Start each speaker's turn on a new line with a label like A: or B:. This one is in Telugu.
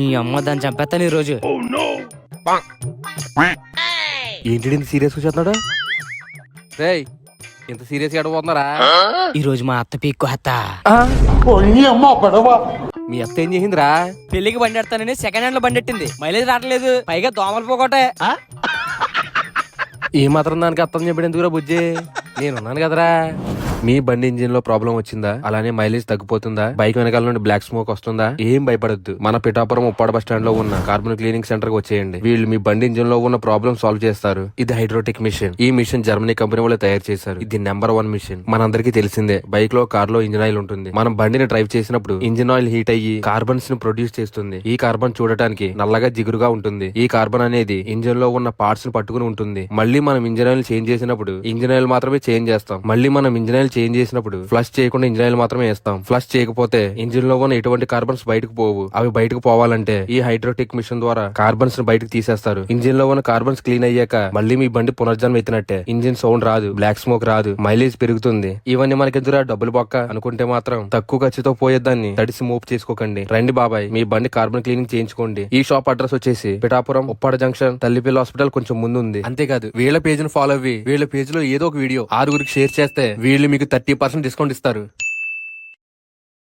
A: ఈ అమ్మ దాన్ని చంపేస్తాను ఈ రోజు.
B: ఏంటి ఇంత సీరియస్ వచ్చేస్తున్నాడు? రేయ్, ఇంత సీరియస్ గా అడగబోతున్నారా?
A: ఈ రోజు మా అత్త పీక్కు హత్త.
B: మీ అత్త ఏం చేసిందిరా?
A: పెళ్లికి బండి ఎడతానని సెకండ్ హ్యాండ్ లో బండి ఎట్టింది. మైలేజ్ రావట్లేదు, పైగా దోమలు పోకోటే.
B: ఏ మాత్రం దానికి అర్థం చెప్పాడు ఎందుకురా బుజ్జి? నేనున్నాను కదరా. మీ బండి ఇంజిన్ లో ప్రాబ్లం వచ్చిందా? అలానే మైలేజ్ తగ్గిపోతుందా? బైక్ వెనకాల నుండి బ్లాక్ స్మోక్ వస్తుందా? ఏం భయపడద్దు. మన పిఠాపురం ఉప్పాడ బస్ స్టాండ్ లో ఉన్న కార్బన్ క్లీనింగ్ సెంటర్ కి వచ్చేయండి. వీళ్ళు మీ బండి ఇంజిన్ లో ఉన్న ప్రాబ్లం సాల్వ్ చేస్తారు. ఇది హైడ్రోటిక్ మిషన్. ఈ మిషన్ జర్మనీ కంపెనీ వాళ్ళు తయారు చేశారు. ఇది నెంబర్ 1 మిషన్. మనందరికీ తెలిసిందే, బైక్ లో, కార్ లో ఇంజిన్ ఆయిల్ ఉంటుంది. మనం బండిని డ్రైవ్ చేసినప్పుడు ఇంజిన్ ఆయిల్ హీట్ అయ్యి కార్బన్స్ ని ప్రొడ్యూస్ చేస్తుంది. ఈ కార్బన్ చూడటానికి నల్లగా జిగురుగా ఉంటుంది. ఈ కార్బన్ అనేది ఇంజిన్ లో ఉన్న పార్ట్స్ ని పట్టుకుని ఉంటుంది. మళ్ళీ మనం ఇంజిన్ ఆయిల్ చేంజ్ చేసినప్పుడు ఇంజిన్ ఆయిల్ మాత్రమే చేంజ్ చేస్తాం. మళ్ళీ మనం ఇంజిన్ ఆయిల్ చేంజ్ చేసినప్పుడు ఫ్లష్ చేయకుండా ఇంజిన్ ఆయిల్ మాత్రమే వేస్తాం. ఫ్లష్ చేయకపోతే ఇంజిన్ లో ఉన్న ఎటువంటి కార్బన్స్ బయటకు పోవు. అవి బయటకు పోవాలంటే ఈ హైడ్రోటిక్ మిషన్ ద్వారా కార్బన్స్ ని బయటకు తీసేస్తారు. ఇంజిన్ లో ఉన్న కార్బన్స్ క్లీన్ అయ్యాక మళ్ళీ మీ బండి పునర్జన్మ ఎత్తినట్టే. ఇంజిన్ సౌండ్ రాదు, బ్లాక్ స్మోక్ రాదు, మైలేజ్ పెరుగుతుంది. ఇవన్నీ మనకెందురా డబ్బులు బొక్క అనుకుంటే మాత్రం తక్కువ ఖర్చుతో పోయేదాన్ని తడిసి మోపు చేసుకోకండి. రండి బాబాయ్, మీ బండి కార్బన్ క్లీనింగ్ చేయించుకోండి. ఈ షాప్ అడ్రస్ వచ్చేసి పిఠాపురం ఉప్పాడ జంక్షన్, తల్లిపిల్ల హాస్పిటల్ కొంచెం ముందు ఉంది. అంతేకాదు, వీళ్ళ పేజ్ ను ఫాలో అవ్వి వీళ్ళ పేజ్ లో ఏదో ఒక వీడియో 6గురికి షేర్ చేస్తే వీళ్ళు మీకు 30% డిస్కౌంట్ ఇస్తారు.